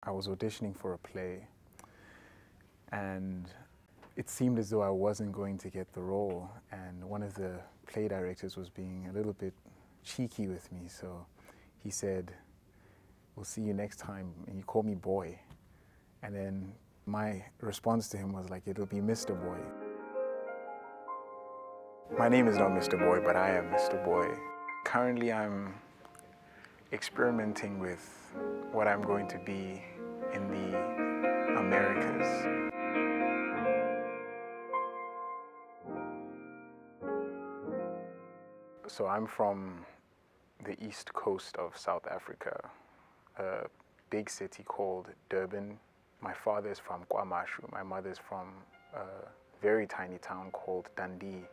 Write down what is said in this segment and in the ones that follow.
I was auditioning for a play, and it seemed as though I wasn't going to get the role, and one of the play directors was being a little bit cheeky with me, so he said, "We'll see you next time," and he called me Boy. And then my response to him was like, "It'll be Mr. Boy." My name is not Mr. Boy, but I am Mr. Boy. Currently I'm experimenting with what I'm going to be in the Americas. So I'm from the east coast of South Africa, a big city called Durban. My father is from KwaMashu. My mother is from a very tiny town called Dundee.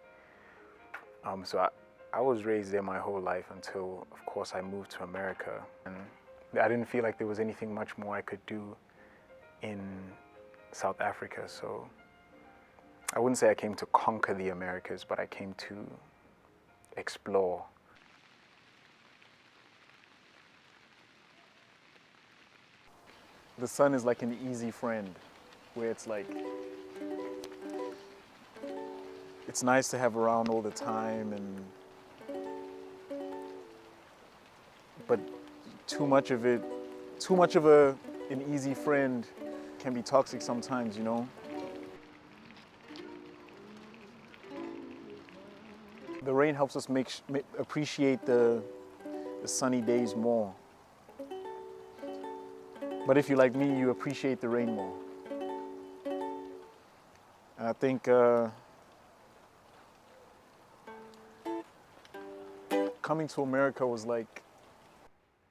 So I was raised there my whole life until, of course, I moved to America. And I didn't feel like there was anything much more I could do in South Africa. So I wouldn't say I came to conquer the Americas, but I came to explore. The sun is like an easy friend, where it's like, it's nice to have around all the time, but too much of an easy friend can be toxic sometimes, you know? The rain helps us appreciate the sunny days more. But if you're like me, you appreciate the rain more. And I think coming to America was like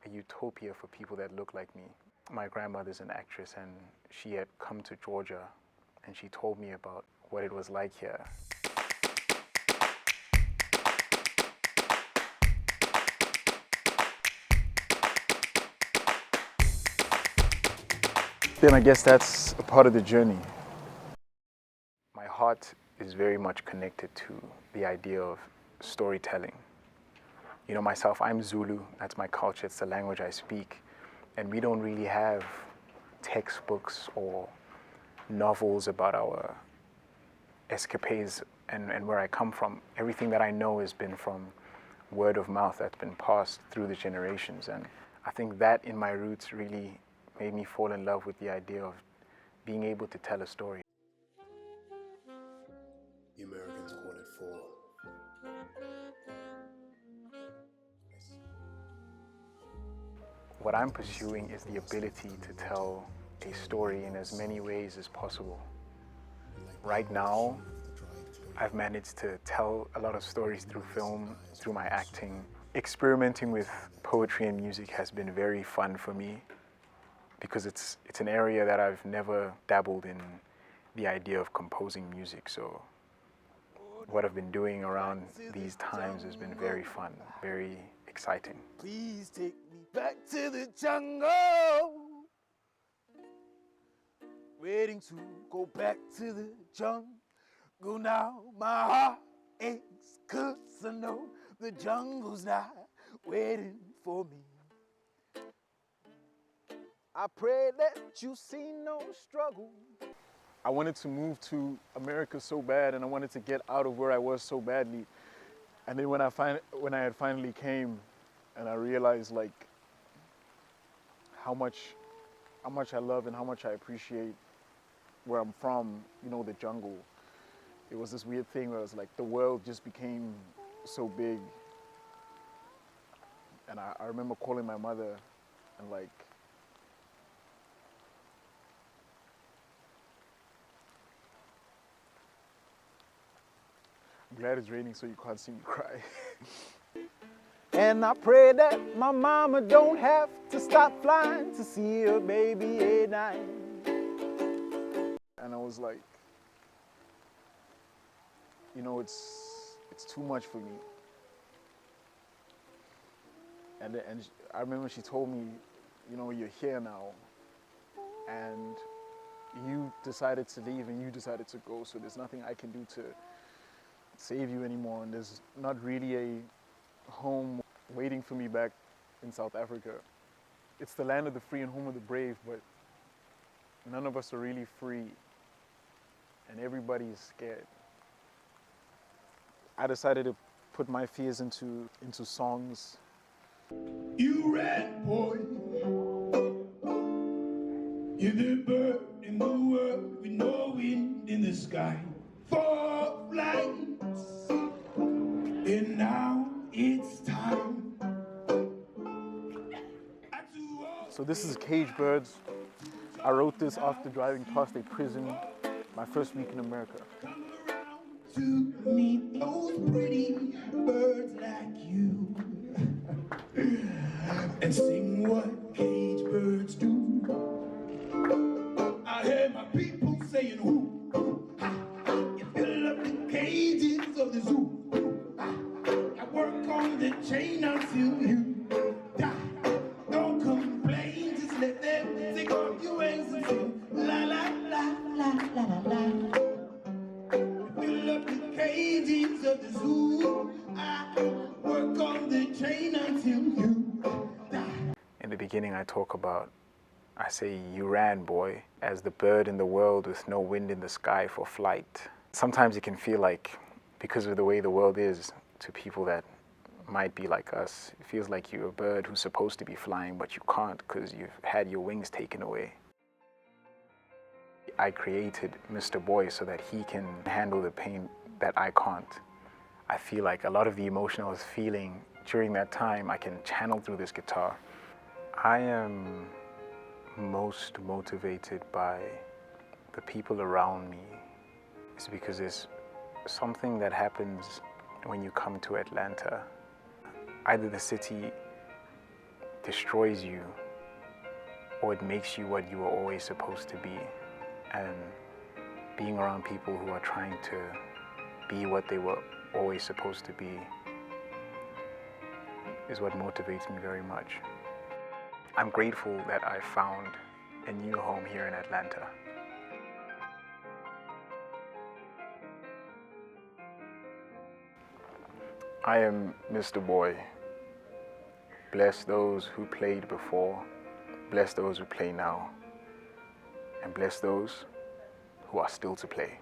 a utopia for people that look like me. My grandmother's an actress, and she had come to Georgia, and she told me about what it was like here. Then I guess that's a part of the journey. My heart is very much connected to the idea of storytelling. You know, myself, I'm Zulu, that's my culture, it's the language I speak. And we don't really have textbooks or novels about our escapades and where I come from. Everything that I know has been from word of mouth that's been passed through the generations. And I think that in my roots really made me fall in love with the idea of being able to tell a story. The Americans call it fall. What I'm pursuing is the ability to tell a story in as many ways as possible. Right now, I've managed to tell a lot of stories through film, through my acting. Experimenting with poetry and music has been very fun for me because it's an area that I've never dabbled in, the idea of composing music. So what I've been doing around these times has been very fun, very exciting. Please take me back to the jungle. Waiting to go back to the jungle now. My heart aches 'cause I know the jungle's not waiting for me. I pray that you see no struggle. I wanted to move to America so bad, and I wanted to get out of where I was so badly. And then when I had finally came, and I realized like how much I love and how much I appreciate where I'm from, you know, the jungle. It was this weird thing where it was like the world just became so big. And I remember calling my mother and like, I'm glad it's raining so you can't see me cry. And I pray that my mama don't have to stop flying to see her baby at night. And I was like, you know, it's too much for me. And I remember she told me, you know, you're here now, and you decided to leave and you decided to go, so there's nothing I can do to save you anymore, and there's not really a home waiting for me back in South Africa. It's the land of the free and home of the brave, but none of us are really free, and everybody is scared. I decided to put my fears into songs. You ran, boy. You're the bird in the world with no wind in the sky. For flights, and now it's time. So this is Cage Birds. I wrote this after driving past a prison my first week in America. Come around to meet those pretty birds like you and sing what cage birds do. I hear my people saying whoo, ha, ha. You fill up the cages of the zoo. I work on the chain until you die. Don't complain, just let them take off your wings and sing la la la la la la la. You fill up the cages of the zoo. I work on the chain until you die. In the beginning, I say, you ran, boy, as the bird in the world with no wind in the sky for flight. Sometimes it can feel like, because of the way the world is to people that might be like us, it feels like you're a bird who's supposed to be flying, but you can't because you've had your wings taken away. I created Mr. Boy so that he can handle the pain that I can't. I feel like a lot of the emotion I was feeling during that time, I can channel through this guitar. I am most motivated by the people around me. It's because there's something that happens when you come to Atlanta. Either the city destroys you or it makes you what you were always supposed to be. And being around people who are trying to be what they were always supposed to be is what motivates me very much. I'm grateful that I found a new home here in Atlanta. I am Mr. Boy. Bless those who played before, bless those who play now, and bless those who are still to play.